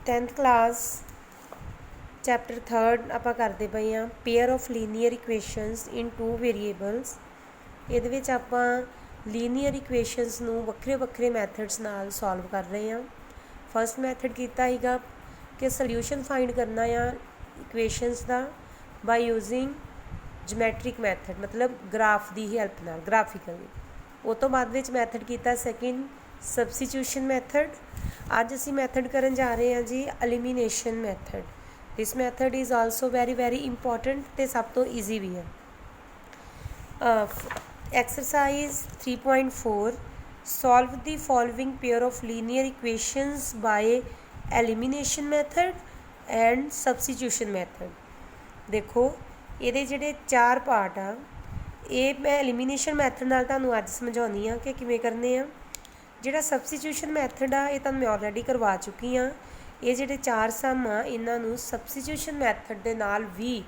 10th class chapter 3 ਆਪਾਂ ਕਰਦੇ ਪਏ ਹਾਂ pair of linear equations in 2 variables. ਇਹਦੇ ਵਿੱਚ ਆਪਾਂ ਲੀਨੀਅਰ ਇਕੁਏਸ਼ਨਸ ਨੂੰ ਵੱਖਰੇ ਵੱਖਰੇ ਮੈਥਡਸ ਨਾਲ ਸੋਲਵ ਕਰ ਰਹੇ ਹਾਂ। ਫਸਟ ਮੈਥਡ ਕੀਤਾ ਸੀਗਾ ਕਿ ਸੋਲਿਊਸ਼ਨ ਫਾਈਂਡ ਕਰਨਾ ਆ ਇਕੁਏਸ਼ਨਸ ਦਾ ਬਾਈ ਯੂਜ਼ਿੰਗ ਜਮੈਟ੍ਰਿਕ ਮੈਥਡ, ਮਤਲਬ ਗ੍ਰਾਫ ਦੀ ਹੈਲਪ ਨਾਲ, ਗ੍ਰਾਫਿਕਲੀ। ਉਹ ਤੋਂ ਬਾਅਦ ਵਿੱਚ ਮੈਥਡ ਕੀਤਾ ਸੈਕਿੰਡ ਸਬਸਟੀਟਿਊਸ਼ਨ ਮੈਥਡ। ਅੱਜ ਅਸੀਂ ਮੈਥਡ ਕਰਨ ਜਾ ਰਹੇ ਹਾਂ ਜੀ elimination method. This method is also very important ਅਤੇ ਸਭ ਤੋਂ ਈਜ਼ੀ ਵੀ ਹੈ। Exercise 3.4 solve the following pair of linear equations by elimination method and substitution method. ਦੇਖੋ ਇਹਦੇ ਜਿਹੜੇ 4 ਪਾਰਟ ਆ, ਇਹ ਮੈਂ ਐਲੀਮੀਨੇਸ਼ਨ ਮੈਥਡ ਨਾਲ ਤੁਹਾਨੂੰ ਅੱਜ ਸਮਝਾਉਂਦੀ ਹਾਂ ਕਿ ਕਿਵੇਂ ਕਰਨੇ ਆ। ਜਿਹੜਾ ਸਬਸਟੀਟਿਊਸ਼ਨ ਮੈਥਡ ਆ ਇਹ ਤੁਹਾਨੂੰ ਮੈਂ ਆਲਰੇਡੀ ਕਰਵਾ ਚੁੱਕੀ ਹਾਂ। ਇਹ ਜਿਹੜੇ 4 ਸਮ ਆ ਇਹਨਾਂ ਨੂੰ ਸਬਸਟੀਟਿਊਸ਼ਨ ਮੈਥਡ ਦੇ ਨਾਲ ਵੀ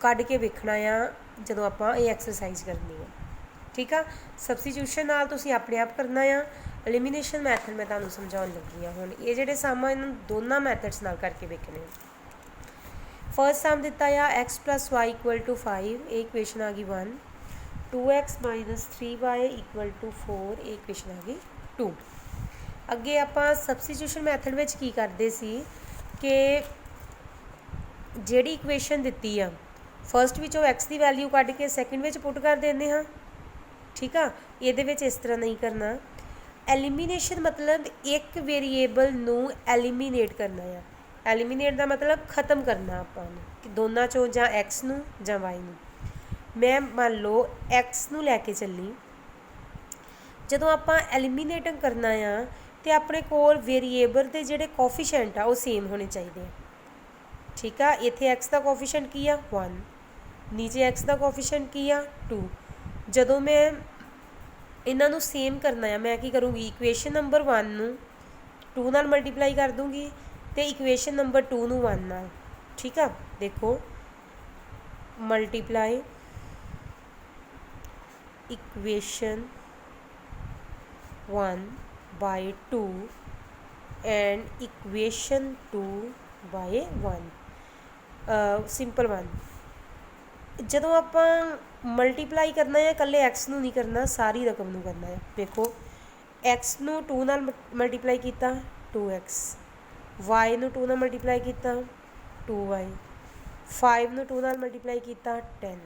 ਕੱਢ ਕੇ ਵੇਖਣਾ ਆ ਜਦੋਂ ਆਪਾਂ ਇਹ ਐਕਸਰਸਾਈਜ਼ ਕਰਨੀ ਆ। ਠੀਕ ਆ, ਸਬਸਟੀਟਿਊਸ਼ਨ ਨਾਲ ਤੁਸੀਂ ਆਪਣੇ ਆਪ ਕਰਨਾ ਆ, ਐਲੀਮੀਨੇਸ਼ਨ ਮੈਥਡ ਮੈਂ ਤੁਹਾਨੂੰ ਸਮਝਾਉਣ ਲੱਗੀ ਹਾਂ। ਹੁਣ ਇਹ ਜਿਹੜੇ ਸਮ ਆ ਇਹਨਾਂ ਦੋਨਾਂ ਮੈਥਡਸ ਨਾਲ ਕਰਕੇ ਵੇਖਣੇ ਆ। ਫਸਟ ਸਮ ਦਿੱਤਾ ਆ x + y = 5, ਇਹ ਇਕੁਏਸ਼ਨ ਆ ਗਈ 1। 2x - 3y = 4, ਇਹ ਇਕੁਏਸ਼ਨ ਆ ਗਈ 2। ਅੱਗੇ ਆਪਾਂ ਸਬਸਟੀਟਿਊਸ਼ਨ ਮੈਥਡ ਵਿੱਚ ਕੀ ਕਰਦੇ ਸੀ ਕਿ ਜਿਹੜੀ ਇਕੁਏਸ਼ਨ ਦਿੱਤੀ ਆ ਫਸਟ ਵਿੱਚੋਂ x ਦੀ ਵੈਲਿਊ ਕੱਢ ਕੇ ਸੈਕਿੰਡ ਵਿੱਚ ਪੁੱਟ ਕਰ ਦਿੰਦੇ ਹਾਂ। ਠੀਕ ਆ, ਇਹਦੇ ਵਿੱਚ ਇਸ ਤਰ੍ਹਾਂ ਨਹੀਂ ਕਰਨਾ। ਐਲੀਮੀਨੇਸ਼ਨ ਮਤਲਬ ਇੱਕ ਵੇਰੀਏਬਲ ਨੂੰ ਐਲੀਮੀਨੇਟ ਕਰਨਾ ਆ। ਐਲੀਮੀਨੇਟ ਦਾ ਮਤਲਬ ਖ਼ਤਮ ਕਰਨਾ ਆਪਾਂ ਨੂੰ, ਕਿ ਦੋਨਾਂ 'ਚੋਂ ਜਾਂ x ਨੂੰ ਜਾਂ y ਨੂੰ। ਮੈਂ ਮੰਨ ਲਓ x ਨੂੰ ਲੈ ਕੇ ਚੱਲੀ। ਜਦੋਂ ਆਪਾਂ ਐਲੀਮੀਨੇਟਿੰਗ ਕਰਨਾ ਆ ਤੇ ਆਪਣੇ ਕੋਲ ਵੇਰੀਏਬਲ ਦੇ ਜਿਹੜੇ ਕੋਫੀਸ਼ੀਐਂਟ ਆ ਉਹ ਸੇਮ ਹੋਣੇ ਚਾਹੀਦੇ ਆ। ਠੀਕ ਆ, ਇੱਥੇ x ਦਾ ਕੋਫੀਸ਼ੀਐਂਟ ਕੀ ਆ 1, ਨੀਚੇ x ਦਾ ਕੋਫੀਸ਼ੀਐਂਟ ਕੀ ਆ 2। ਜਦੋਂ ਮੈਂ ਇਹਨਾਂ ਨੂੰ ਸੇਮ ਕਰਨਾ ਆ ਮੈਂ ਕੀ ਕਰੂੰਗੀ, ਇਕੁਏਸ਼ਨ ਨੰਬਰ 1 ਨੂੰ 2 ਨਾਲ ਮਲਟੀਪਲਾਈ ਕਰ ਦੂੰਗੀ ਤੇ ਇਕੁਏਸ਼ਨ ਨੰਬਰ 2 ਨੂੰ 1 ਨਾਲ। ਠੀਕ ਆ, ਦੇਖੋ multiply equation 1 by 2 and equation 2 by 1, simple 1। ਜਦੋਂ ਆਪਾਂ ਮਲਟੀਪਲਾਈ ਕਰਨਾ ਹੈ ਇਕੱਲੇ x ਨੂੰ ਨਹੀਂ ਕਰਨਾ, ਸਾਰੀ ਰਕਮ ਨੂੰ ਕਰਨਾ ਹੈ। ਦੇਖੋ x ਨੂੰ 2 ਨਾਲ ਮਲਟੀਪਲਾਈ ਕੀਤਾ 2x, y ਨੂੰ 2 ਨਾਲ ਮਲਟੀਪਲਾਈ ਕੀਤਾ 2y, 5 ਨੂੰ 2 ਨਾਲ ਮਲਟੀਪਲਾਈ ਕੀਤਾ 10,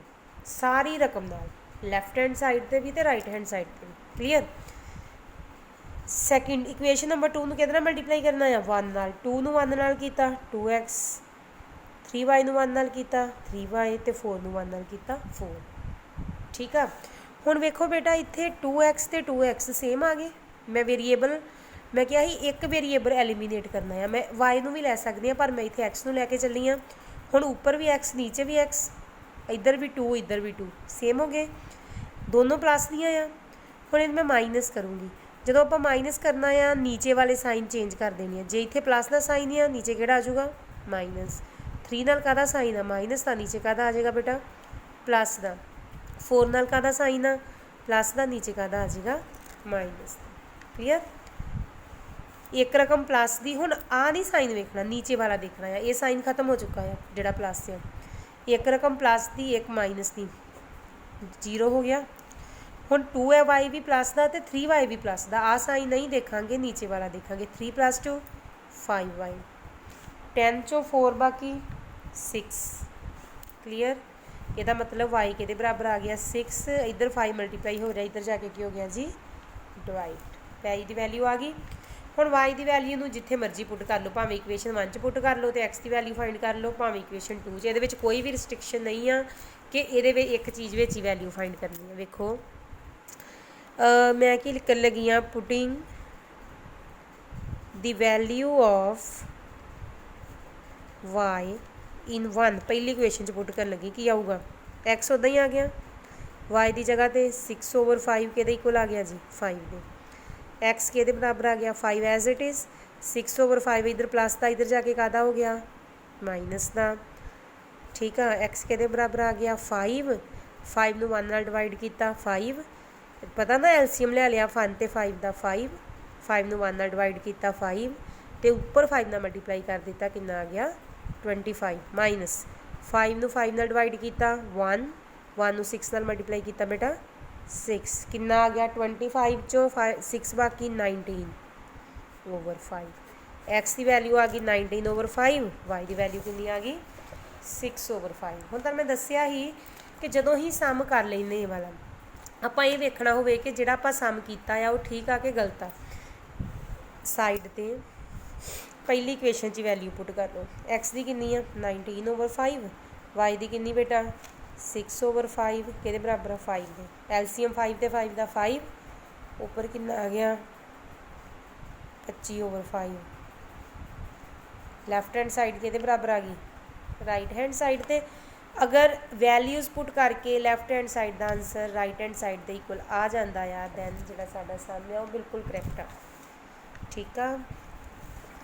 ਸਾਰੀ ਰਕਮ ਨਾਲ, ਲੈਫਟ ਹੈਂਡ ਸਾਈਡ 'ਤੇ ਵੀ ਅਤੇ ਰਾਈਟ ਹੈਂਡ ਸਾਈਡ 'ਤੇ ਵੀ। ਕਲੀਅਰ। ਸੈਕਿੰਡ ਇਕੁਏਸ਼ਨ ਨੰਬਰ 2 ਨੂੰ ਕਿਹਦੇ ਨਾਲ ਮਲਟੀਪਲਾਈ ਕਰਨਾ ਆ 1 ਨਾਲ। 2 ਨੂੰ 1 ਨਾਲ ਕੀਤਾ 2x, 3y ਨੂੰ 1 ਨਾਲ ਕੀਤਾ 3y ਅਤੇ 4 ਨੂੰ 1 ਨਾਲ ਕੀਤਾ 4। ਠੀਕ ਆ, ਹੁਣ ਵੇਖੋ ਬੇਟਾ ਇੱਥੇ 2x ਅਤੇ 2x ਸੇਮ ਆ ਗਏ। ਮੈਂ ਵੇਰੀਏਬਲ ਮੈਂ ਕਿਹਾ ਸੀ ਇੱਕ ਵੇਰੀਏਬਲ ਐਲੀਮੀਨੇਟ ਕਰਨਾ ਆ। ਮੈਂ y ਨੂੰ ਵੀ ਲੈ ਸਕਦੀ ਹਾਂ ਪਰ ਮੈਂ ਇੱਥੇ x ਨੂੰ ਲੈ ਕੇ ਚੱਲੀ ਹਾਂ। ਹੁਣ ਉੱਪਰ ਵੀ x ਨੀਚੇ ਵੀ x, ਇੱਧਰ ਵੀ 2 ਇੱਧਰ ਵੀ 2 ਸੇਮ ਹੋ ਗਏ, ਦੋਨੋਂ ਪਲੱਸ ਦੀਆਂ ਆ। ਹੁਣ ਇਹ ਮੈਂ ਮਾਈਨਸ ਕਰੂੰਗੀ। ਜਦੋਂ ਆਪਾਂ ਮਾਈਨਸ ਕਰਨਾ ਆ ਨੀਚੇ ਵਾਲੇ ਸਾਈਨ ਚੇਂਜ ਕਰ ਦੇਣੀ ਆ। ਜੇ ਇੱਥੇ ਪਲੱਸ ਦਾ ਸਾਈਨ ਆ ਨੀਚੇ ਕਿਹੜਾ ਆ ਜਾਊਗਾ ਮਾਈਨਸ। 3 ਨਾਲ ਕਾਹਦਾ ਸਾਈਨ ਆ ਮਾਈਨਸ ਦਾ, ਨੀਚੇ ਕਾਹਦਾ ਆ ਜਾਏਗਾ ਬੇਟਾ ਪਲੱਸ ਦਾ। 4 ਨਾਲ ਕਾਹਦਾ ਸਾਈਨ ਆ ਪਲੱਸ ਦਾ, ਨੀਚੇ ਕਾਹਦਾ ਆ ਜਾਏਗਾ ਮਾਈਨਸ ਦਾ। ਕਲੀਅਰ। ਇੱਕ ਰਕਮ ਪਲੱਸ ਦੀ, ਹੁਣ ਆਹ ਨਹੀਂ ਸਾਈਨ ਵੇਖਣਾ, ਨੀਚੇ ਵਾਲਾ ਦੇਖਣਾ ਆ। ਇਹ ਸਾਈਨ ਖਤਮ ਹੋ ਚੁੱਕਾ ਆ ਜਿਹੜਾ ਪਲੱਸ ਆ। ਇੱਕ ਰਕਮ ਪਲੱਸ ਦੀ ਇੱਕ ਮਾਈਨਸ ਦੀ, 0 ਹੋ ਗਿਆ। ਹੁਣ 2y ਵੀ ਪਲੱਸ ਦਾ ਅਤੇ 3y ਵੀ ਪਲੱਸ ਦਾ। ਆਹ ਸਾਈਨ ਨਹੀਂ ਦੇਖਾਂਗੇ, ਨੀਚੇ ਵਾਲਾ ਦੇਖਾਂਗੇ। 3 + 2 5y, 10 ਚੋਂ 4 ਬਾਕੀ 6। ਕਲੀਅਰ। ਇਹਦਾ ਮਤਲਬ y ਕਿਹਦੇ ਬਰਾਬਰ ਆ ਗਿਆ 6। ਇੱਧਰ 5 ਮਲਟੀਪਲਾਈ ਹੋ ਰਿਹਾ, ਇੱਧਰ ਜਾ ਕੇ ਕੀ ਹੋ ਗਿਆ ਜੀ ਡਿਵਾਈਡ। y ਦੀ ਵੈਲਿਊ ਆ ਗਈ। ਹੁਣ y ਦੀ ਵੈਲਿਊ ਨੂੰ ਜਿੱਥੇ ਮਰਜ਼ੀ ਪੁੱਟ ਕਰ ਲਓ, ਭਾਵੇਂ ਇਕੁਏਸ਼ਨ 1 'ਚ ਪੁੱਟ ਕਰ ਲਓ ਅਤੇ x ਦੀ ਵੈਲਿਊ ਫਾਈਂਡ ਕਰ ਲਓ, ਭਾਵੇਂ ਇਕੁਏਸ਼ਨ 2 'ਚ। ਇਹਦੇ ਵਿੱਚ ਕੋਈ ਵੀ ਰਿਸਟ੍ਰਿਕਸ਼ਨ ਨਹੀਂ ਆ ਕਿ ਇਹਦੇ ਵਿੱਚ ਇੱਕ ਚੀਜ਼ ਵਿੱਚ ਹੀ ਵੈਲਿਊ ਫਾਈਂਡ ਕਰਨੀ ਹੈ। ਵੇਖੋ ਮੈਂ ਕੀ ਲਿਖਣ ਲੱਗੀ ਹਾਂ, putting the value of y ਇਨ 1 ਪਹਿਲੀ ਇਕੁਏਸ਼ਨ 'ਚ ਪੁੱਟ ਕਰਨ ਲੱਗੀ। ਕੀ ਆਊਗਾ x ਉੱਦਾਂ ਹੀ ਆ ਗਿਆ, y ਦੀ ਜਗ੍ਹਾ 'ਤੇ 6/5 ਕਿਹਦੇ ਇਕੁਅਲ ਆ ਗਿਆ ਜੀ 5 ਦੇ। x ਕਿਹਦੇ ਬਰਾਬਰ ਆ ਗਿਆ 5 ਐਜ਼ ਇਟ ਇਜ਼। 6/5 ਇੱਧਰ ਪਲੱਸ ਦਾ, ਇੱਧਰ ਜਾ ਕੇ ਕਾਹਦਾ ਹੋ ਗਿਆ ਮਾਈਨਸ ਦਾ। ਠੀਕ ਆ, x ਕਿਹਦੇ ਬਰਾਬਰ ਆ ਗਿਆ 5। 5 ਨੂੰ 1 ਨਾਲ ਡਿਵਾਈਡ ਕੀਤਾ 5, ਪਤਾ ਨਾ ਐਲਸੀਐਮ ਲੈ ਲਿਆ 1 ਅਤੇ 5 ਦਾ 5 ਨੂੰ 1 ਨਾਲ ਡਿਵਾਈਡ ਕੀਤਾ 5 ਅਤੇ तो उपर 5 नाल मल्टीप्लाई कर दिता कितना आ गया 25 माइनस 5 नूं 5 नाल डिवाइड किया 1 1 नूं 6 नाल मल्टीप्लाई किया बेटा 6 कितना आ गया 25 चो 6 बाकी 19/5 एक्स की वैल्यू आ गई 19/5 वाई की वैल्यू कितनी आ गई 6/5 हुण तां मैं दस्सिया ही कि जदों ही सम कर लैंदे ये वाला ਆਪਾਂ ਇਹ ਵੇਖਣਾ ਹੋਵੇ कि ਜਿਹੜਾ ਆਪਾਂ सम ਕੀਤਾ ਆ ਉਹ ठीक आ कि गलत आ साइड ते पहली इक्वेशन च वैल्यू पुट कर लो एक्स की कितनी है 19/5 वाई की कितनी बेटा 6/5 कि बराबर है 5 के एलसीएम 5 ते 5 का 5 उपर कितना आ गया 25/5 लैफ्ट हैंड साइड के बराबर आ गई राइट हैंड साइड ते अगर वैल्यूज़ पुट करके लैफ्ट हैंड साइड का आंसर राइट हैंड साइड के इक्वल आ जाता है दैन जो साडा सम है वो बिल्कुल करैक्ट आ ठीक आ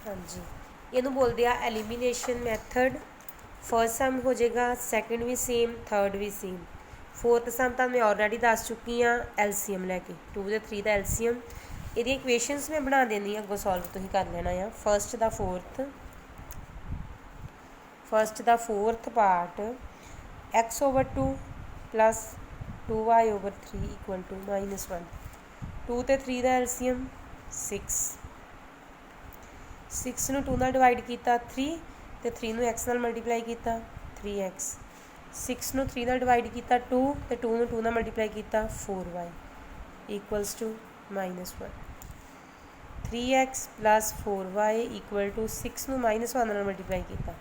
हाँ जी इनू बोलते हैं एलिमीनेशन मैथड फर्स्ट सम हो जाएगा सैकेंड भी सेम थर्ड भी सेम फोर्थ सम तो मैं ऑलरेडी दस चुकी हाँ एलसीएम लैके 2 ते 3 का एलसीएम ये इक्वेशनस मैं बना देनी अगों सॉल्व तुसीं कर लेना आ फर्स्ट का fourth part x/2 plus 2y/3 equal to -1 2 ते 3 का एलसीएम 6 नूं 2 नाल डिवाइड किया 3 ते 3 नूं x नाल मल्टीप्लाई किया 3x 6 नूं 3 नाल डिवाइड किया 2 ते 2 नूं 2 नाल मल्टीप्लाई किया 4y equals to -1 3x plus 4y equal to 6 नूं -1 नाल मल्टीप्लाई किया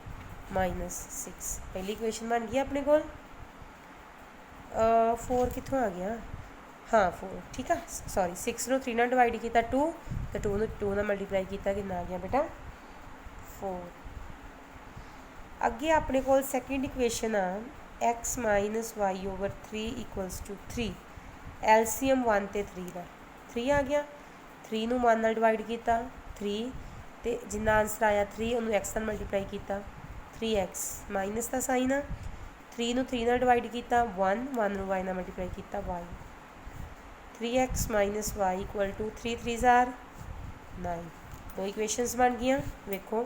-6 पहली इक्वेशन बन गई अपने को 4 कितों आ गया हाँ 4 ठीक है सॉरी 6 नूं 3 नाल डिवाइड किया 2 तो 2 नूं 2 नाल मल्टीप्लाई किया कितना आ गया बेटा 4 अगे अपने को सैकेंड इक्वेशन आ x - y/3 equals to 3 LCM 1 ते 3 का 3 आ गया 3 नूं 1 नाल डिवाइड किया 3 तो जिन्ना आंसर आया 3 उन्होंने x नाल मल्टीप्लाई किया 3x माइनस का साइन आ 3 नूं 3 नाल डिवाइड किया 1 नूं y नाल मल्टीप्लाई किया y 3x minus y equal to 3 3 जार 9 दो इक्वेशनस बन गई वेखो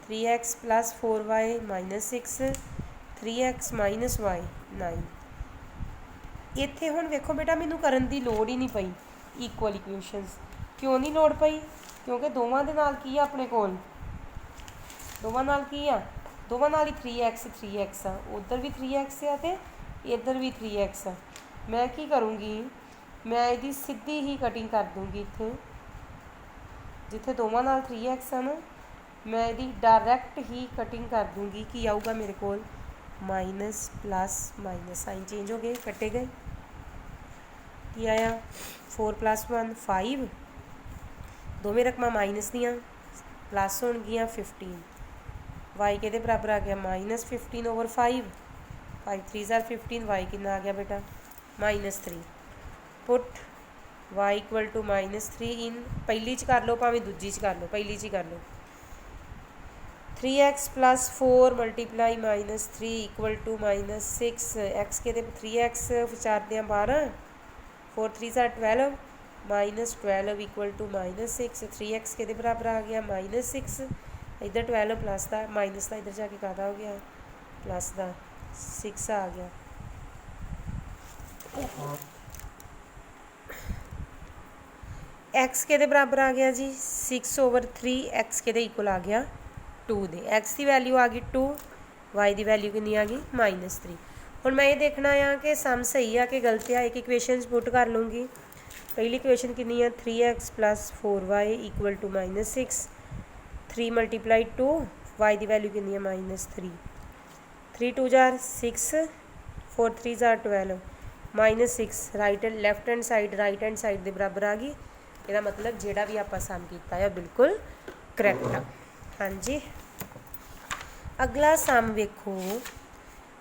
3x plus 4y -6 3x minus y 9 इत्थे हुण वेखो बेटा मैनू करन दी लोड़ ही नहीं पई इक्वल इक्वेशनस क्यों नहीं लोड़ पई क्योंकि दोवां दे नाल की आ अपने कोल दोवां नाल की आ दोवां नाल ही 3x आ उधर भी 3x आ ते इधर भी 3x आ मैं की करूँगी मैं इसकी सीधी ही कटिंग कर दूँगी इत्थे जिथे दोवां नाल 3x आ ना मैं इसकी डायरैक्ट ही कटिंग कर दूँगी कि आऊगा मेरे को minus plus minus sign change हो गए कटे गए की आया 4 + 1 5 दोवें रकमां माइनस दियाँ प्लस हो गई 15 वाई के बराबर आ गया -15/5 5 3 जार 15 वाई कितना आ गया बेटा -3 पुट वाई इक्वल टू -3 इन पहली च कर लो भावें दूजी च कर लो पहली च कर लो 3x + 4 × -3 इक्वल टू -6 x के 3x 4 × 12 4 3 जार 12 -12 इक्वल टू -6 3x के बराबर आ गया -6 इधर 12 प्लस का माइनस का इधर जाके कादा हो गया प्लस का 6 आ गया एक्स के बराबर आ गया जी 6/3 एक्स के इक्वल आ गया 2 दे एक्स की वैल्यू आ गई 2 वाई की वैल्यू कितनी आ गई -3 हुण मैं ये देखना आ कि सम सही आ कि गलत आ एक इक्वेशन पुट कर लूँगी पहली इक्वेशन कितनी है 3x + 4y equal to -6 3 × 2 y की वैल्यू कितनी है -3 3 2 जार 6 4 3 जार 12 -6 right left hand side right hand side के बराबर आ गई यदा मतलब जोड़ा भी आप सम किया है बिल्कुल करैक्ट आ हाँ जी अगला सम वेखो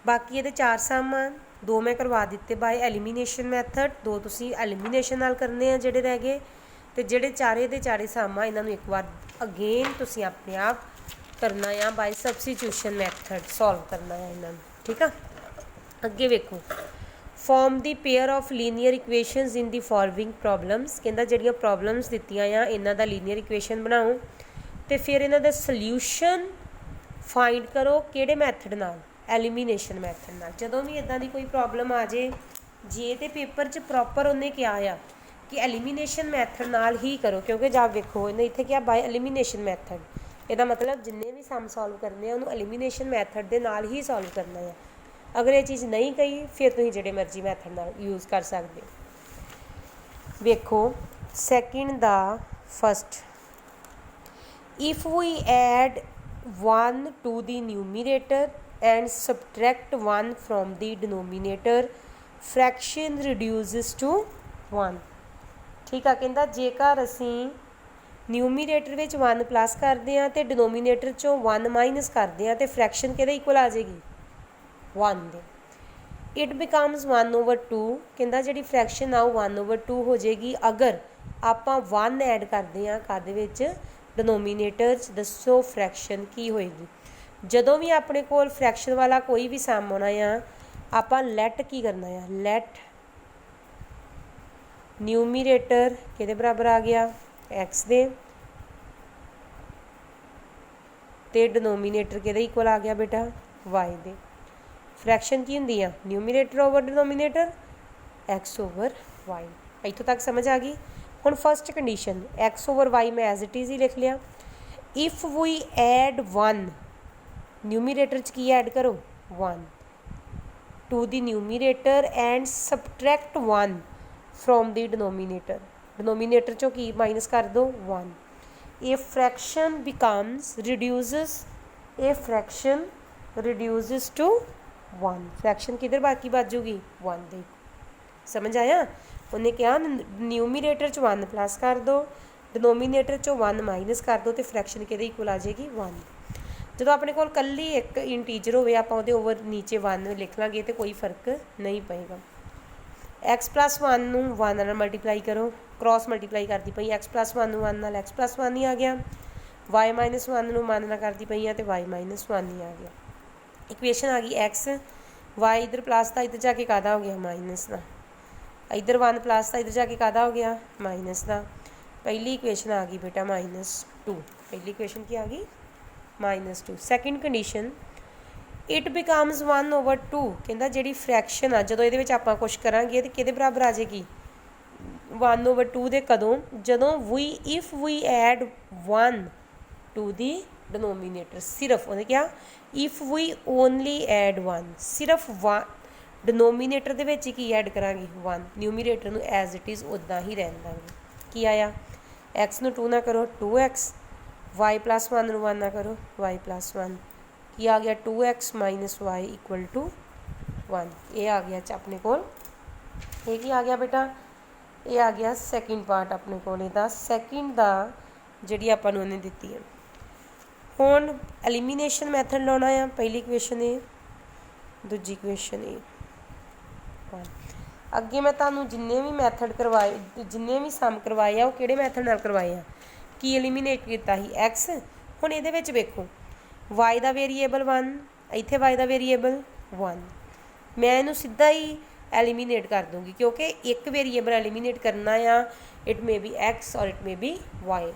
बाकी ये 4 सम आ 2 मैं करवा दिते बाय एलिमीनेशन मैथड 2 तुसी एलिमीनेशन नाल करने आ जेडे रह गए तो जेडे चारे दे चारे सम आ इन्हां नूं एक बार अगेन तुसी अपने आप करना आ बाय सबस्टिट्यूशन मैथड सॉल्व करना है इन्हां नूं ठीक है अगे वेखो form the pair of linear equations in the following problems कहंदा जिहड़ियां प्रॉब्लम्स दित्तियां आ इन्हां दा लीनियर इक्वेशन बनाओ तो फिर इन्हां दा सल्यूशन फाइंड करो किहड़े मैथड नाल, एलिमीनेशन मैथड नाल। जदों भी इदां दी कोई प्रॉब्लम आ जाए, जे तो पेपर च प्रॉपर उन्हें क्या आ कि एलिमीनेशन मैथड नाल ही करो, क्योंकि जब देखो इन्हें इत्थे क्या बाय एलिमीनेशन मैथड, ਇਹਦਾ मतलब जिन्ने भी सम सॉल्व करने हैं उन्होंने एलिमीनेशन मैथड के नाल ही सॉल्व करना है। अगर ये चीज़ नहीं कही फिर तुम जिहड़े मर्जी मैथड नाल यूज़ कर सकते हो। देखो सैकेंड दा first, if we add 1 to the numerator and subtract 1 from the denominator, fraction reduces to 1। ठीक है, कहता जेकर असी न्यूमीरेटर में 1 प्लस करते हैं तो डिनोमीनेटर चों 1 माइनस करते हैं तो फ्रैक्शन किहदे इक्वल आ जाएगी, 1 दे। इट बिकम्स 1/2, कहता जी फ्रैक्शन आ 1/2 हो जाएगी अगर आप 1 ऐड करते हैं कद विच डिनोमीनेटर च। दसो फ्रैक्शन की होएगी। जदों भी अपने कोल फ्रैक्शन वाला कोई भी सम होना है, आप लैट की करना है, लैट न्यूमीरेटर किहदे बराबर आ गया, एक्स दे, ते डिनोमीनेटर किहदे इक्वल आ गया बेटा, वाई दे। फ्रैक्शन की हुंदी आ, numerator over denominator, x over y. इत्थों तक समझ आ गई। हुण first condition x over y मैं एज इट इज़ ही लिख लिया। इफ वी ऐड 1, न्यूमीरेटर च की ऐड करो 1 to the numerator and subtract 1 from the denominator, denominator चों की माइनस कर दो 1। A fraction becomes reduces, a fraction reduces to 1। Fraction किधर बाकी बचूगी, 1 दे। समझ आया। उन्हें क्या न्यूमीरेटर च 1 प्लस कर दो, डिनोमीनेटर चों 1 माइनस कर दो तो फ्रैक्शन किहदे इक्वल आ जाएगी, 1। जो अपने कोल कल्ली एक इंटीजर होवे आपां उहदे ओवर नीचे 1 लिख लांगे तो कोई फर्क नहीं पेगा। एक्स प्लस 1 नूं 1 नाल मल्टीप्लाई करो, क्रॉस मल्टीप्लाई करती पई, एक्स प्लस 1 नूं 1 नाल एक्स प्लस 1 ही आ गया। वाई माइनस 1 नूं 1 नाल करती पई है तो वाई माइनस 1 ही आ गया। इक्वेशन आ गई एक्स, वाई इधर प्लस था इधर जाके कादा हो गया माइनस का, इधर 1 प्लस था इधर जाके कादा हो गया माइनस का। पहली इक्वेशन आ गई बेटा -2, पहली इक्वेशन की आ गई -2। सैकेंड कंडीशन इट बिकम्स 1/2, कहता जी फ्रैक्शन आ जो ये आप कुछ करा तो कि बराबर आ जाएगी 1/2 दे। कदों जदों वी if we add 1 to the denominator, सिर्फ उन्हें क्या इफ वी ओनली ऐड 1, सिर्फ 1 डिनोमीनेटर दे विच की ऐड करांगे 1, न्यूमीरेटर नूं एज इट इज़ उदा ही रहन देंगे। की आया एक्स नूं 2 ना करो 2x, वाई प्लस 1 नूं 1 ना करो वाई प्लस 1, की आ गया 2x minus Y equal to 1। ये आ गया अपने कोल, ये की आ गया बेटा, ये आ गया सैकेंड पार्ट अपने कोल इहदा। सैकेंड दा जिहड़ी आपां नूं उहने दित्ती है। हुण एलिमीनेशन मैथड लाउणा है, पहली इक्वेशन ए, दूजी इक्वेशन ए। अगे मैं तुहानूं जिन्ने भी मैथड करवाए, जिन्ने भी सम करवाए आ, वो किहड़े मैथड नाल करवाए आ, की एलिमीनेट कीता ही एक्स। हुण इहदे विच वेखो वाई का वेरीएबल 1, इत्थे वाई का वेरीएबल 1, मैं इनू सीधा ही एलिमीनेट कर दूँगी क्योंकि एक वेरीएबल एलिमीनेट करना आ, इट मे बी एक्स और इट मे बी वाई।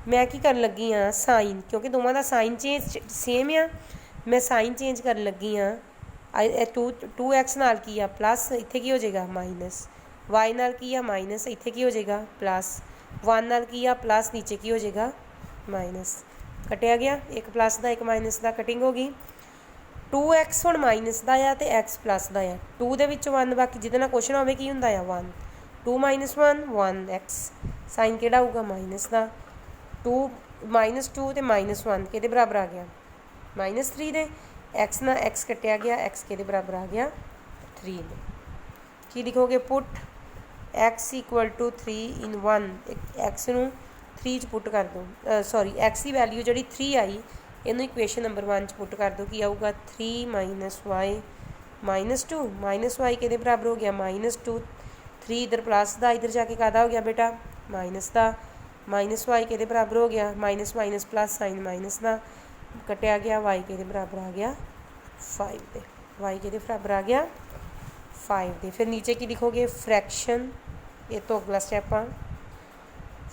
मैं की कर लगी हाँ साइन, क्योंकि दोवां दा साइन चेंज सेम आ, मैं साइन चेंज कर लगी हाँ। 2x नाल की आ प्लस, इत्थे की हो जाएगा माइनस, वाई नाल की आ माइनस, इत्थे की हो जाएगा प्लस, 1 नाल की आ प्लस, नीचे की हो जाएगा माइनस। कटिया गया, एक प्लस का एक माइनस का कटिंग हो गई। 2x हुण माइनस का आ तो एक्स प्लस का आ, 2 दे विच 1 बाकी जिहदे नाल क्वेश्चन होवे की हुंदा आ 1, 2 - 1 1x, साइन किहड़ा होगा माइनस का, 2 -2 तो -1 किहदे बराबर आ गया -3 दे, एक्स ना एक्स कटिया गया, एक्स के बराबर आ गया 3 दे। की लिखोगे put x equal to 3 in 1, x नूं 3 च पुट कर दो, सॉरी एक्स की वैल्यू जी 3 आई, इनू इक्वेशन नंबर 1 च पुट कर दो, की आऊगा 3 - y -2 माइनस वाई के बराबर हो गया -2, 3 इधर प्लस का, इधर जाके कादा हो गया बेटा माइनस का, माइनस वाई के बराबर हो गया, minus minus plus sign minus का, कटिया गया वाई के बराबर आ गया 5 दे, वाई के बराबर आ गया 5 दे। फिर नीचे की लिखोगे फ्रैक्शन, ये तो अगला स्टैप आ,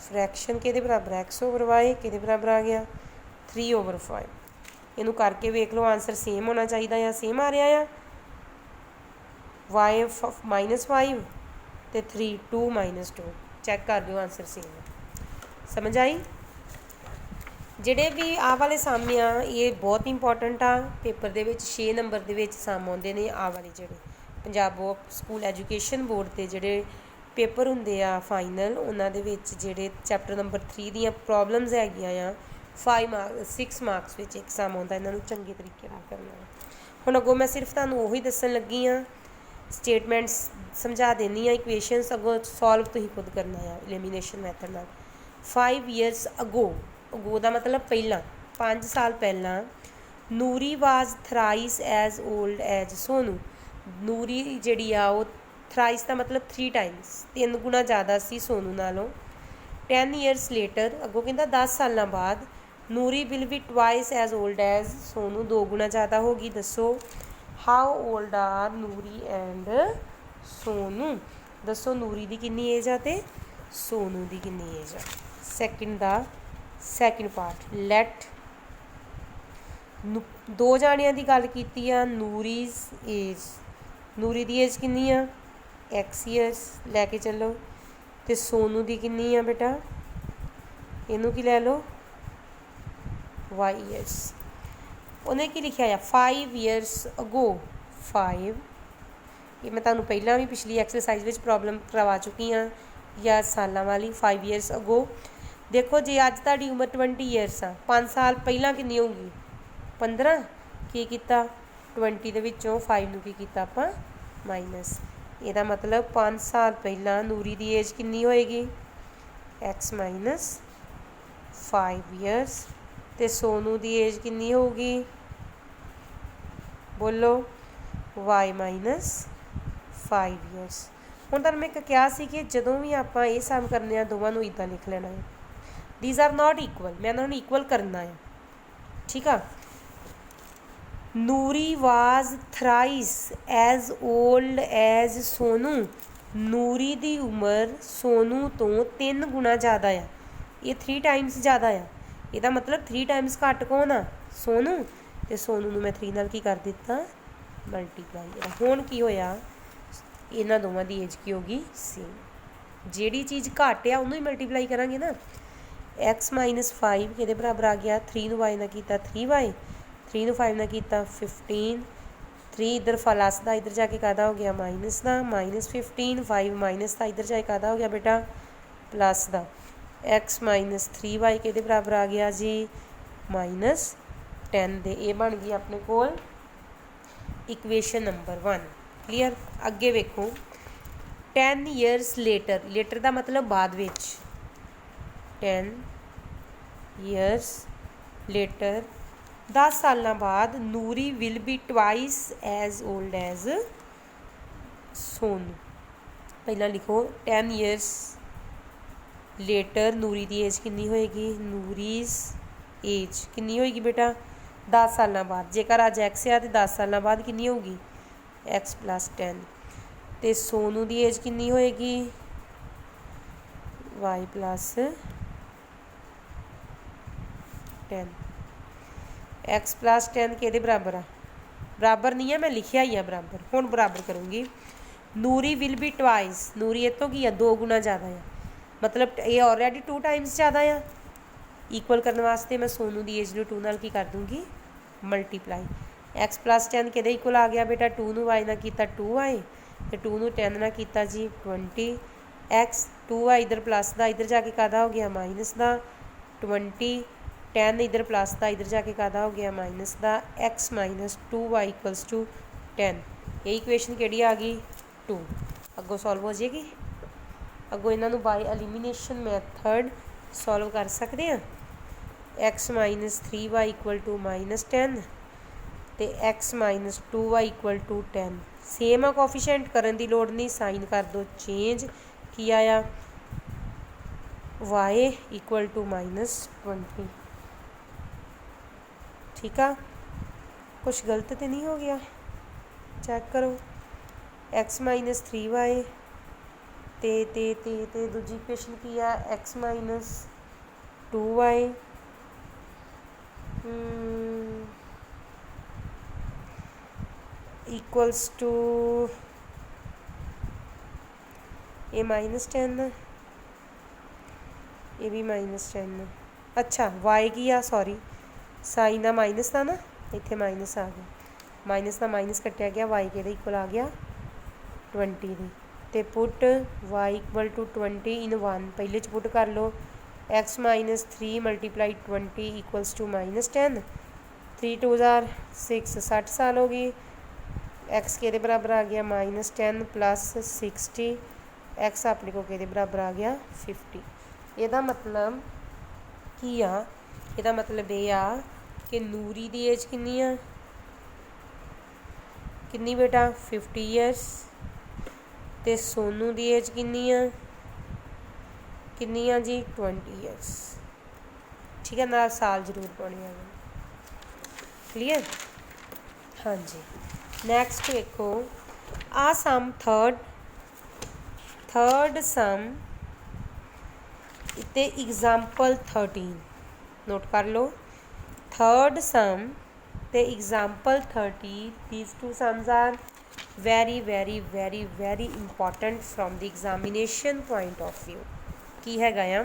फ्रैक्शन किहदे बराबर x ओवर y किहदे बराबर आ गया 3/5 इनू करके वेख लो आंसर सेम होना चाहिए या सेम आ रहा है y -5 तो 3 2 -2 चैक कर लो आंसर सेम है समझ आई ਜਿਹੜੇ ਵੀ ਆਹ ਵਾਲੇ ਸਾਮ ਆ ਇਹ ਬਹੁਤ ਇੰਪੋਰਟੈਂਟ ਆ ਪੇਪਰ ਦੇ ਵਿੱਚ 6 ਨੰਬਰ ਦੇ ਵਿੱਚ ਸਾਮ ਆਉਂਦੇ ਨੇ ਆਹ ਵਾਲੇ ਜਿਹੜੇ ਪੰਜਾਬ ਸਕੂਲ ਐਜੂਕੇਸ਼ਨ ਬੋਰਡ ਦੇ ਜਿਹੜੇ ਪੇਪਰ ਹੁੰਦੇ ਆ ਫਾਈਨਲ ਉਹਨਾਂ ਦੇ ਵਿੱਚ ਜਿਹੜੇ ਚੈਪਟਰ ਨੰਬਰ 3 ਦੀਆਂ ਪ੍ਰੋਬਲਮਸ ਹੈਗੀਆਂ ਆ 6 ਮਾਰਕਸ ਵਿੱਚ ਇੱਕ ਸਾਮ ਆਉਂਦਾ ਇਹਨਾਂ ਨੂੰ ਚੰਗੇ ਤਰੀਕੇ ਨਾਲ ਕਰਨਾ ਹੁਣ ਅੱਗੋਂ ਮੈਂ ਸਿਰਫ ਤੁਹਾਨੂੰ ਉਹੀ ਦੱਸਣ ਲੱਗੀ ਆ ਸਟੇਟਮੈਂਟਸ ਸਮਝਾ ਦੇਣੀ ਆ ਇਕੁਏਸ਼ਨਸ ਅੱਗੋਂ ਸੋਲਵ ਤੁਸੀਂ ਖੁਦ ਕਰਨਾ ਆ ਐਲੀਮੀਨੇਸ਼ਨ ਮੈਥਡ ਨਾਲ 5 years ago ਅਗੋ ਦਾ ਮਤਲਬ ਪਹਿਲਾਂ 5 ਸਾਲ ਪਹਿਲਾਂ ਨੂਰੀ ਵਾਜ਼ thrice as old as Sonu ਨੂਰੀ ਜਿਹੜੀ ਆ ਉਹ ਥਰਾਈਸ ਦਾ ਮਤਲਬ 3 ਟਾਈਮਸ 3 ਗੁਣਾ ਜ਼ਿਆਦਾ ਸੀ ਸੋਨੂ ਨਾਲੋਂ 10 years later ਅੱਗੋਂ ਕਹਿੰਦਾ 10 ਸਾਲਾਂ ਬਾਅਦ Noori will be twice as old as Sonu 2 ਗੁਣਾ ਜ਼ਿਆਦਾ ਹੋ ਗਈ ਦੱਸੋ how old are Noori and Sonu ਦੱਸੋ ਨੂਰੀ ਦੀ ਕਿੰਨੀ ਏਜ ਆ ਤੇ ਸੋਨੂ ਦੀ ਕਿੰਨੀ ਏਜ ਆ ਸੈਕਿੰਡ ਪਾਰਟ ਲੈਟ ਦੋ ਜਾਣਿਆਂ ਦੀ ਗੱਲ ਕੀਤੀ ਆ ਨੂਰੀਜ਼ ਏਜ ਨੂਰੀ ਦੀ ਏਜ ਕਿੰਨੀ ਆ x years ਲੈ ਕੇ ਚੱਲੋ ਤੇ ਸੋਨੂ ਦੀ ਕਿੰਨੀ ਆ ਬੇਟਾ ਇਹਨੂੰ ਕੀ ਲੈ ਲਓ y years ਉਹਨੇ ਕੀ ਲਿਖਿਆ ਆ 5 years ago 5 ਇਹ ਮੈਂ ਤੁਹਾਨੂੰ ਪਹਿਲਾਂ ਵੀ ਪਿਛਲੀ ਐਕਸਰਸਾਈਜ਼ ਵਿੱਚ ਪ੍ਰੋਬਲਮ ਕਰਵਾ ਚੁੱਕੀ ਹਾਂ ਜਾਂ ਸਾਲਾਂ ਵਾਲੀ 5 years ago देखो जे अज तुहाडी उम्र 20 years आ 5 साल पहला कितनी होगी 15 की कीता 20 दे विचों 5 नूं की कीता आपां माइनस इहदा मतलब 5 साल पहला नूरी दी एज कितनी होएगी x - 5 years ते सोनू दी एज कितनी होगी बोलो y - 5 years हुण तुहानूं मैं कहा सी कि जदों भी आपां इह सम करने आ दोवां नूं इदां लिख लेना है these are not equal मैं इन्होंने इक्वल करना है ठीक है ਨੂਰੀ ਵਾਜ਼ thrice as old as Sonu ਨੂਰੀ ਦੀ ਉਮਰ ਸੋਨੂ ਤੋਂ 3 ਗੁਣਾ ਜ਼ਿਆਦਾ ਆ ਇਹ 3 ਟਾਈਮਸ ਜ਼ਿਆਦਾ ਆ ਇਹਦਾ ਮਤਲਬ 3 ਟਾਈਮਸ ਘੱਟ ਕੌਣ ਆ ਸੋਨੂ ਤੇ ਸੋਨੂ ਨੂੰ ਮੈਂ 3 ਨਾਲ ਕੀ ਕਰ ਦਿੱਤਾ ਮਲਟੀਪਲਾਈ ਹੁਣ ਕੀ ਹੋਇਆ ਇਹਨਾਂ ਦੋਵਾਂ ਦੀ ਏਜ ਕੀ ਹੋਗੀ ਸੇਮ ਜਿਹੜੀ ਚੀਜ਼ ਘੱਟ ਆ ਉਹਨੂੰ ਹੀ ਮਲਟੀਪਲਾਈ ਕਰਾਂਗੇ ਨਾ x - 5 ਕਿਹਦੇ ਬਰਾਬਰ ਆ ਗਿਆ 3 ਨੂੰ y ਨਾਲ ਕੀਤਾ 3y 3 ਨੂੰ 5 ਨਾਲ ਕੀਤਾ 15 3 इधर प्लस का इधर जाके कादा हो गया माइनस का -15 5 माइनस का इधर जाके कादा हो गया बेटा प्लस का x - 3y के बराबर आ गया जी -10 दे ये बन गई अपने कोल इक्वेशन नंबर 1 क्लीयर। अगे वेखो 10 ईयर्स लेटर का मतलब बाद विच 10 ईयर्स लेटर 10 साल बाद Noori will be twice as old as Sonu. पहला लिखो 10 ईयर्स लेटर नूरी की एज कितनी होएगी नूरीज एज कितनी होएगी बेटा 10 साल बाद जेकर अज एक्स है तो 10 साल बाद कितनी होगी x + 10 तो सोनू की एज कितनी होएगी y + 10 x + 10 के बराबर आ बराबर नहीं है मैं लिखिया ही है बराबर हुण बराबर करूँगी नूरी विल बी ट्वाइस नूरी ये तो की है 2 गुना ज़्यादा है मतलब ये ऑलरेडी 2 टाइम्स ज़्यादा आ इक्वल करने वास्ते मैं सोनू की एज नूं 2 नाल की कर दूँगी मल्टीप्लाई x + 10 के इक्वल आ गया बेटा 2 नूं y नाल कीता 2y तो 2 नूं 10 नाल कीता जी 20 x 2y इधर प्लस का इधर जाके कादा हो गया माइनस का 20 10 इधर प्लस का इधर जाके कादा हो गया माइनस का x - 2y = 10 ये इक्वेशन केड़ी आ गई 2 अगों सॉल्व हो जाएगी। अगों इन्हों बाय एलिमिनेशन मैथड सॉल्व कर सकते हैं x - 3y = -10 तो x - 2y = 10 सेम आ कोफिशेंट करने की लोड़ नहीं साइन कर दो चेंज की आया y = -20 ठीक है कुछ गलत तो नहीं हो गया चेक करो x - 3y ਤੇ ਦੂਜੀ ਇਕੁਏਸ਼ਨ ਕੀ ਆ x minus 2y equals to a minus 10 ये भी माइनस 10 अच्छा y की आ सॉरी साइन का माइनस था ना इतने माइनस आ गया माइनस का माइनस कटिया गया y के इक्वल आ गया 20 ते put y equal to 20 in 1 पहले पुट कर लो x minus 3 multiply 20 equals to minus 10 3 2 6 60 साल हो गई x के बराबर आ गया माइनस 10 प्लस 60 x अपने को के बराबर आ गया 50 ਇਹਦਾ मतलब ਕੀ ਆ ਇਹਦਾ मतलब ਇਹ ਆ कि ਨੂਰੀ ਦੀ ਏਜ ਕਿੰਨੀ ਆ ਕਿੰਨੀ ਬੇਟਾ 50 ਈਅਰਸ ਤੇ ਸੋਨੂ ਦੀ ਏਜ ਕਿੰਨੀ ਆ जी 20 ईयर्स ठीक है ना साल जरूर पाने आ क्लीयर हाँ जी नैक्सट देखो आ सम थर्ड सम इतने एग्जाम्पल 13 नोट कर लो थर्ड सम ते example 30 these two sums are very very very very important from the examination point of view की है गया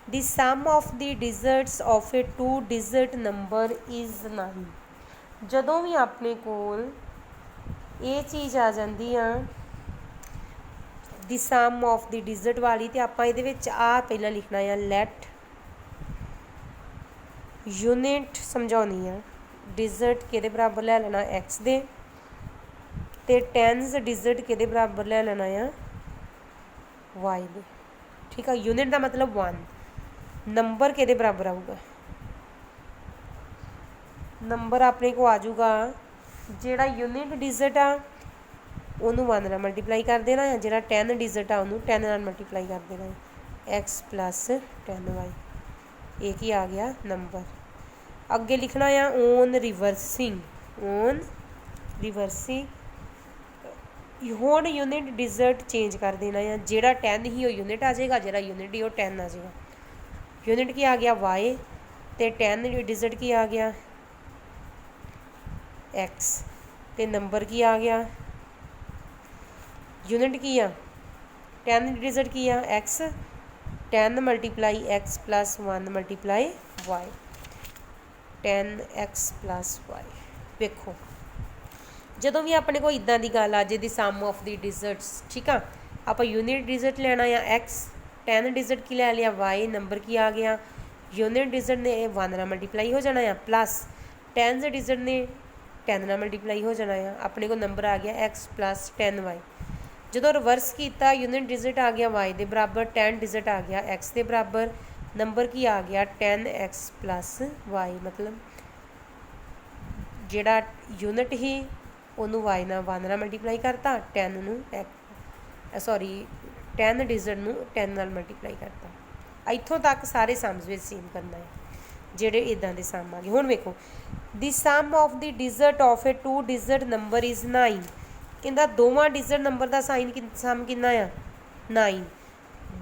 the sum of the digits of a 2 digit number is 9 ਜਦੋਂ ਵੀ ਆਪਣੇ ਕੋਲ ਇਹ ਚੀਜ਼ ਆ ਜਾਂਦੀ ਆ the sum of the digit ਵਾਲੀ ਤੇ ਆਪਾਂ ਇਹਦੇ ਵਿੱਚ ਆ ਪਹਿਲਾਂ ਲਿਖਣਾ ਆ let unit ਸਮਝਾਉਣੀ ਆ digit ਕਿਹਦੇ ਬਰਾਬਰ ਲੈ ਲੈਣਾ x ਦੇ ਤੇ tens digit ਕਿਹਦੇ ਬਰਾਬਰ ਲੈ ਲੈਣਾ ਆ y ਦੇ ठीक है यूनिट का मतलब 1 नंबर के बराबर आऊगा नंबर अपने को आ जाऊगा जोड़ा यूनिट डिजिट आ उन्होंने 1 नाल मल्टीप्लाई कर देना है जोड़ा 10 डिजिट आ उन्होंने 10 नाल मल्टीप्लाई कर देना है x प्लस 10y एक ही आ गया नंबर अगे लिखना है ऑन रिवर्सिंग हुण यूनिट डिजिट चेंज कर देना है जोड़ा 10 ही वो यूनिट आ जाएगा जोड़ा यूनिट ही वो 10 आ जाएगा यूनिट की आ गया y तो 10 डिजिट की आ गया x तो नंबर की आ गया यूनिट की आ 10 डिजिट की आ x 10 multiply x plus 1 multiply y 10x plus y देखो ਜਦੋਂ ਵੀ ਆਪਣੇ ਕੋਲ ਇਦਾਂ ਦੀ ਗੱਲ ਆ ਜੇ ਦੀ ਸਮ ਆਫ ਦੀ ਡਿਜਿਟਸ ਠੀਕ ਆ ਆਪਾਂ ਯੂਨਿਟ ਡਿਜਿਟ ਲੈਣਾ ਆ x 10 ਡਿਜਿਟ ਕੀ ਲੈ ਲਿਆ y ਨੰਬਰ ਕੀ ਆ ਗਿਆ ਯੂਨਿਟ ਡਿਜਿਟ ਨੇ 1 ਨਾਲ ਮਲਟੀਪਲਾਈ ਹੋ ਜਾਣਾ ਆ ਪਲੱਸ 10 ਡਿਜਿਟ ਨੇ 10 ਨਾਲ ਮਲਟੀਪਲਾਈ ਹੋ ਜਾਣਾ ਆ ਆਪਣੇ ਕੋਲ ਨੰਬਰ ਆ ਗਿਆ x ਪਲੱਸ 10y ਜਦੋਂ ਰਿਵਰਸ ਕੀਤਾ ਯੂਨਿਟ ਡਿਜਿਟ ਆ ਗਿਆ y ਦੇ ਬਰਾਬਰ 10 ਡਿਜਿਟ ਆ ਗਿਆ x ਦੇ ਬਰਾਬਰ ਨੰਬਰ ਕੀ ਆ ਗਿਆ 10x ਪਲੱਸ y मतलब ਜਿਹੜਾ ਯੂਨਿਟ ਹੀ ਉਹਨੂੰ y ਨਾਲ 1 ਨਾਲ ਮਲਟੀਪਲਾਈ ਕਰਤਾ 10 ਨੂੰ ਸੌਰੀ 10 ਡਿਜਿਟ ਨੂੰ 10 ਨਾਲ ਮਲਟੀਪਲਾਈ ਕਰਤਾ ਇੱਥੋਂ ਤੱਕ ਸਾਰੇ ਸਮਸ ਵਿੱਚ ਸੇਮ ਕਰਨਾ ਹੈ ਜਿਹੜੇ ਇਦਾਂ ਦੇ ਸਮ ਆ ਗਏ ਹੁਣ ਵੇਖੋ the sum of the digit of a 2 digit number is 9 ਕਹਿੰਦਾ ਦੋਵਾਂ ਡਿਜਿਟ ਨੰਬਰ ਦਾ ਸਮ ਕਿੰਨਾ ਆ 9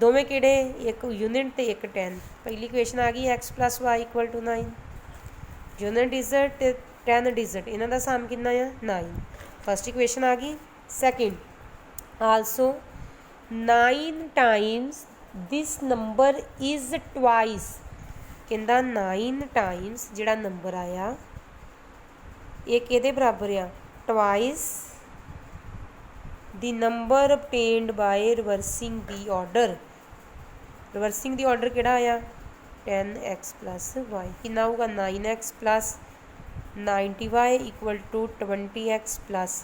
ਦੋਵੇਂ ਕਿਹੜੇ ਇੱਕ ਯੂਨਿਟ ਤੇ ਇੱਕ 10 ਪਹਿਲੀ ਇਕੁਏਸ਼ਨ ਆ ਗਈ x + y = 9 ਯੂਨਿਟ ਡਿਜਿਟ ਤੇ 10 डिजिट इन्हों का सम कितना है 9 फस्ट इक्वेशन आ गई second also 9 times this number is twice कहता 9 टाइम्स जिहड़ा नंबर आया ये किहदे बराबर आ twice the number obtained by reversing the order reversing the order किहड़ा आया 10x + y कितना होगा 9x plus 90y = 20x plus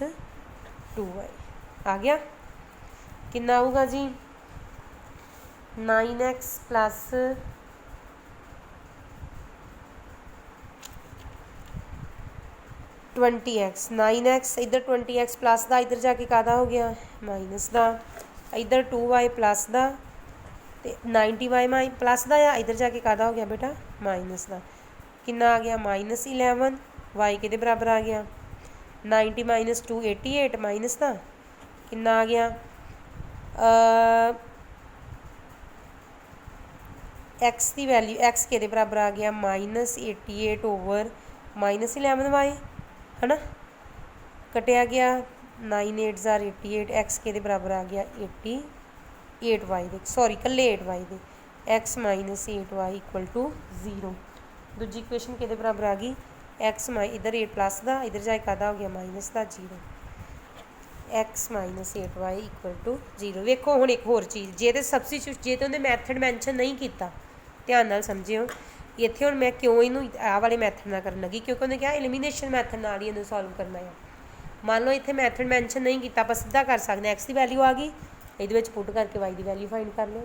2y आ गया कितना होगा जी 9x प्लस 20x 9x इधर 20x प्लस का इधर जाके कादा हो गया माइनस का इधर 2y प्लस का 90y प्लस का या इधर जाके कादा हो गया बेटा माइनस का कितना आ गया -11 y के बराबर आ गया 90 - 2 88 माइनस का कितना आ गया एक्स की वैल्यू एक्स के बराबर आ गया -88 ओवर -11y है ना, कटिया गया 9 8 88, एक्स के बराबर आ गया 88y दे, सॉरी कल्ले 8y they, x -8y equal to 0। दूजी इक्वेशन के बराबर आ गई एक्स इधर 8 प्लस का इधर जाए का हो गया माइनस का 0, एक्स -8y इक्वल टू 0। वेखो हुण एक होर चीज़, जे तो सबस्टिट्यूट जे तो उन्हें मैथड मैंशन नहीं किया, ध्यान नाल समझियो इत्थे हुण मैं क्यों इनू आ वाले मैथड नाल करन लगी, क्योंकि उन्हें कहा एलिमीनेशन मैथड नाल ही इन्हू सॉल्व करना है। मान लो इत्थे मैथड मैंशन नहीं किया, आप सीधा कर सकते हैं, एक्स की वैल्यू आ गई ये पुट करके वाई की वैल्यू फाइंड कर लो।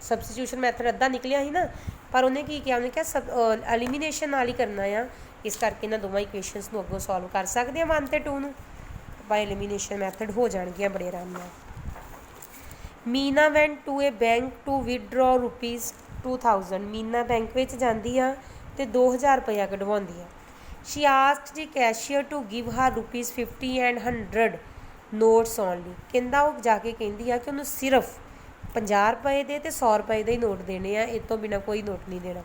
सबस्टिट्यूशन मैथड अद्धा निकलिया ही ना, पर उन्हें की किया, उन्हें क्या सब एलिमीनेशन नाल ही करना है, इस करके इन्होंने दोवां इक्वेशनस नूं अगों सॉल्व कर सकते हैं 1 ते 2 नूं, बाय एलिमीनेशन मैथड हो जाएगी बड़े आराम नाल। Meena went to a bank to withdraw ₹2000, Meena bank में जाती आ तो 2000 रुपया कढवाउंदी आ। She asked the cashier to give her ₹50 and 100 notes only, कहता वो जाके कहती है कि उन्होंने सिर्फ 50 रुपए दे तो 100 रुपए दे ही नोट देने आ, इस तो बिना कोई नोट नहीं देना।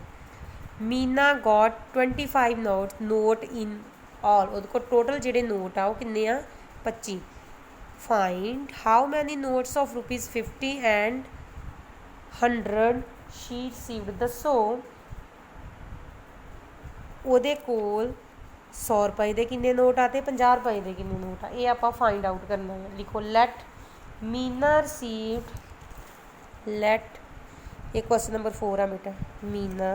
Meena got 25 note in all, वो को टोटल जोड़े नोट आ वो किन्ने आ 25। Find how many notes of ₹50 and 100 she received, दसो ਉਹਦੇ ਕੋਲ 100 रुपए के किन्ने नोट आ ते 50 रुपए के किन्ने नोट आ, ये आप फाइंड आउट करना है। लिखो लेट मीना रिसीव्ड, लेट ये क्वेश्चन नंबर 4 आ बेटा, मीना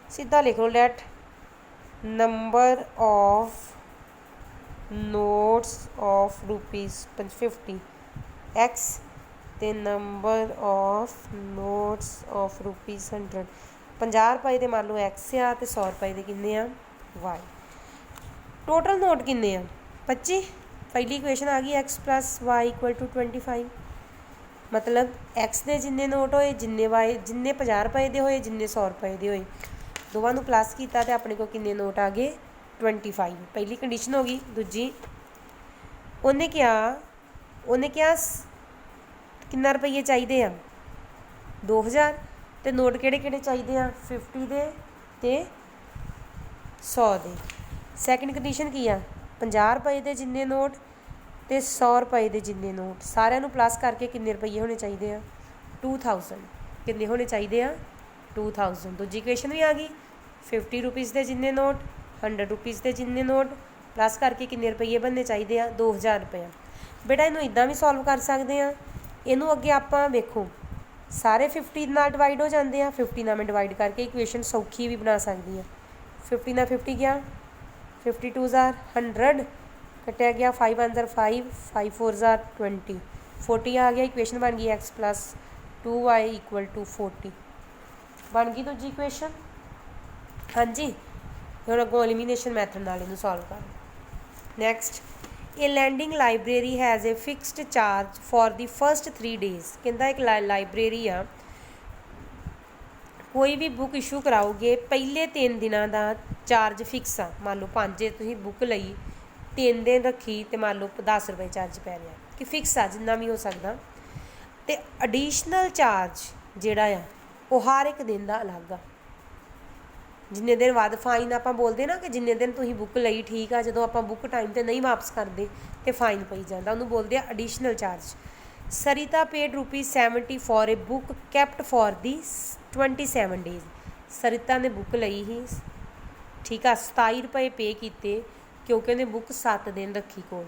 सीधा लिख लो let number of notes of ₹50 x ते नंबर ऑफ नोट्स ऑफ ₹100, 50 रुपए के मान लो एक्स आ तो 100 रुपए के किन्ने आ वाई। टोटल नोट किन्ने आ 25, पहली इक्वेशन आ गई x plus y equal to 25, मतलब एक्स के जिन्ने नोट होए जिन्ने वाई जिन्ने 50 रुपए के होए जिन्ने 100 रुपए के होए, दोवां नूं प्लस किया तो अपने को किन्ने नोट आ गए 25, पहली कंडीशन हो गई। दूजी उन्हें क्या किन्ना रुपये चाहिए आ 2000, तो नोट किहड़े चाहिए आ 50 दे ते 100 दे। सैकेंड कंडीशन की आ 50 रुपए के जिन्ने नोट तो 100 रुपए के जिन्ने नोट, सारिਆਂ ਨੂੰ प्लस करके किन्ने रुपये होने चाहिए आ 2000, किन्ने होने चाहिए आ 2000। दूजी इक्वेशन भी आ गई 50 रुपीज़ के जिन्ने नोट 100 रुपीज़ के जिन्ने नोट प्लस करके किन्ने रुपये बनने चाहिए आ 2000 रुपया। बेटा इनू इदां भी सॉल्व कर सकते हैं, इनू अगे आप वेखो सारे 50 नाल डिवाइड हो जाते हैं, 50 नाल मैं डिवाइड करके इक्वेशन सौखी भी बना सकती हैं। 50 नाल 50 गया 52 ज़ार 100 कटिया गया 5 1 ज़ार 5 5 4 ज़ार 20 40 आ गया, इक्वेशन बन गई x plus 2y equal to 40 बन गई दूजी इक्वेशन। हाँ जी, हम अगों एलिमीनेशन मैथड नाल इनू सॉल्व कर। Next a lending library has a fixed charge for the first 3 days, कहता एक लाइब्रेरी आ कोई भी बुक इशू कराओगे पहले 3 दिनों का चार्ज फिक्स आ, मान लो 5 जे तुसीं बुक लई 3 दिन रखी तो मान लो 10 रुपए चार्ज पै रहा कि फिक्स आ जिन्ना भी हो सकता, तो एडिशनल चार्ज जिहड़ा आ वो हर एक दिन का अलग आ। जिन्ने दिन बाद फाइन आप बोलते ना कि जिन्ने दिन तुसीं बुक लई ठीक आ, जो आप बुक टाइम पर नहीं वापस करते तो फाइन पई जाता, उन्होंने बोलते हैं additional charge. Sarita paid ₹70 for a book kept for the 27 days, Sarita ने बुक लई ही ठीक आ 27 रुपए पे किए क्योंकि उन्हें बुक 7 दिन रखी कोल,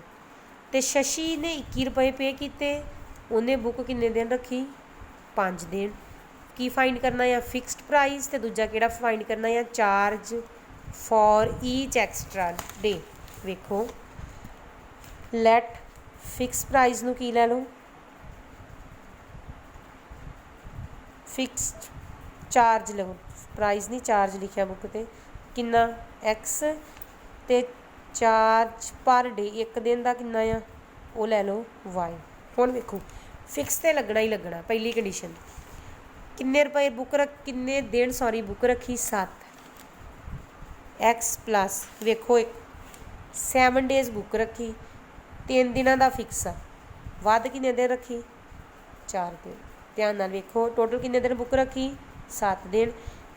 तो शशि ने 21 रुपए पे किए उन्हें बुक किन्ने दिन रखी 5 दिन। की फाइंड करना है फिक्सड प्राइस, तो दूजा किहड़ा फाइंड करना है charge for each extra day. वेखो लेट फिक्स प्राइस नूं की लै लो फिक्सड चार्ज लो, प्राइस नहीं चार्ज लिखा बुक ते किन्ना एक्स, ते चार्ज पर डे एक दिन का किन्ना आ वो लै लो वाई। हुण वेखो फिक्स तो लगना ही लगना, पहली कंडीशन किन्ने रुपए बुक किन्ने दिन सॉरी बुक रखी 7 एक्स प्लस वेखो 7 डेज़ बुक रखी 3 ਦਿਨਾਂ ਦਾ ਫਿਕਸ ਆ, ਵੱਧ ਕਿੰਨੇ ਦਿਨ ਰੱਖੀ 4 ਦਿਨ। ਧਿਆਨ ਨਾਲ ਵੇਖੋ ਟੋਟਲ ਕਿੰਨੇ ਦਿਨ ਬੁੱਕ ਰੱਖੀ 7 ਦਿਨ।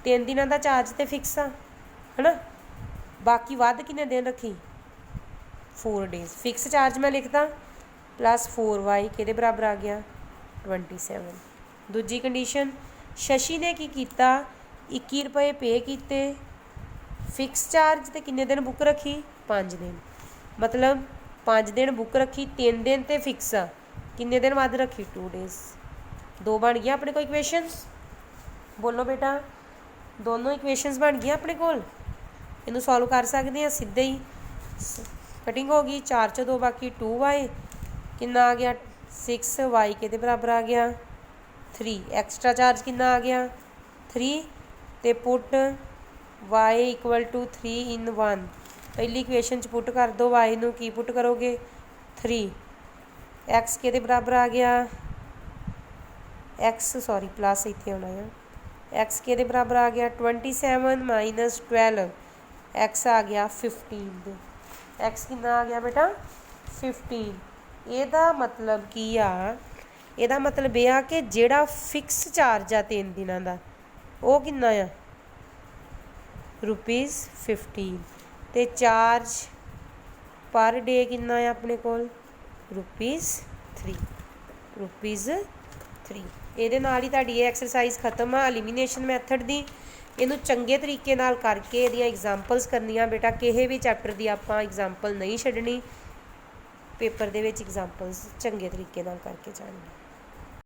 3 ਦਿਨਾਂ ਦਾ ਚਾਰਜ ਤੇ ਫਿਕਸ ਆ ਹੈ ਨਾ, ਬਾਕੀ ਵੱਧ ਕਿੰਨੇ ਦਿਨ ਰੱਖੀ 4 ਡੇਜ਼। ਫਿਕਸ ਚਾਰਜ ਮੈਂ ਲਿਖਦਾ ਪਲੱਸ 4y ਕਿਹਦੇ ਬਰਾਬਰ ਆ ਗਿਆ 27। ਦੂਜੀ ਕੰਡੀਸ਼ਨ, ਸ਼ਸ਼ੀ ਨੇ ਕੀ ਕੀਤਾ 21 ਰੁਪਏ ਪੇ ਕੀਤੇ, ਫਿਕਸ ਚਾਰਜ ਤੇ ਕਿੰਨੇ ਦਿਨ ਬੁੱਕ ਰੱਖੀ 5 ਦਿਨ। ਮਤਲਬ 5 ਦਿਨ ਬੁੱਕ ਰੱਖੀ, 3 ਦਿਨ ਤੇ ਫਿਕਸ ਆ, ਕਿੰਨੇ ਦਿਨ ਵੱਧ ਰੱਖੀ 2 ਡੇਜ਼। 2 ਬਣ ਗਈਆਂ ਆਪਣੇ ਕੋਲ ਇਕੁਏਸ਼ਨਸ, ਬੋਲੋ ਬੇਟਾ ਦੋਨੋਂ ਇਕੁਏਸ਼ਨਸ ਬਣ ਗਈਆਂ ਆਪਣੇ ਕੋਲ। ਇਹਨੂੰ ਸੋਲਵ ਕਰ ਸਕਦੇ ਹਾਂ ਸਿੱਧੇ ਹੀ, ਕਟਿੰਗ ਹੋ ਗਈ 4 'ਚੋਂ 2 ਬਾਕੀ 2y ਕਿੰਨਾ ਆ ਗਿਆ 6y ਕਿਹਦੇ ਬਰਾਬਰ ਆ ਗਿਆ 3। ਐਕਸਟਰਾ ਚਾਰਜ ਕਿੰਨਾ ਆ ਗਿਆ 3 ਤੇ ਪੁੱਟ y ਇਕੁਅਲ ਟੂ 3 in 1। ਪਹਿਲੀ ਇਕੁਏਸ਼ਨ 'ਚ ਪੁੱਟ ਕਰ ਦਿਓ y ਨੂੰ, ਕੀ ਪੁੱਟ ਕਰੋਗੇ 3। x ਕਿਹਦੇ ਬਰਾਬਰ ਆ ਗਿਆ ਪਲੱਸ ਇੱਥੇ ਆਉਣਾ ਆ, x ਕਿਹਦੇ ਬਰਾਬਰ ਆ ਗਿਆ 27 ਮਾਈਨਸ 12, x ਆ ਗਿਆ 15। x ਕਿੰਨਾ ਆ ਗਿਆ ਬੇਟਾ 15। ਇਹਦਾ ਮਤਲਬ ਕੀ ਆ, ਇਹਦਾ ਮਤਲਬ ਇਹ ਆ ਕਿ ਜਿਹੜਾ ਫਿਕਸ ਚਾਰਜ ਆ 3 ਦਿਨਾਂ ਦਾ ਉਹ ਕਿੰਨਾ ਆ ₹15 ਤੇ ਚਾਰਜ ਪਰ ਡੇ ਕਿੰਨਾ ਆ ਆਪਣੇ ਕੋਲ ₹3। ਇਹਦੇ ਨਾਲ ਹੀ ਤੁਹਾਡੀ ਇਹ ਐਕਸਰਸਾਈਜ਼ ਖਤਮ ਆ ਐਲੀਮੀਨੇਸ਼ਨ ਮੈਥਡ ਦੀ। ਇਹਨੂੰ ਚੰਗੇ ਤਰੀਕੇ ਨਾਲ ਕਰਕੇ ਇਹਦੀਆਂ ਐਗਜ਼ਾਮਪਲਸ ਕਰਨੀਆਂ ਬੇਟਾ, ਕਿਸੇ ਵੀ ਚੈਪਟਰ ਦੀ ਆਪਾਂ ਐਗਜ਼ਾਮਪਲ ਨਹੀਂ ਛੱਡਣੀ, ਪੇਪਰ ਦੇ ਵਿੱਚ ਐਗਜ਼ਾਮਪਲਸ ਚੰਗੇ ਤਰੀਕੇ ਨਾਲ ਕਰਕੇ ਜਾਣੀ।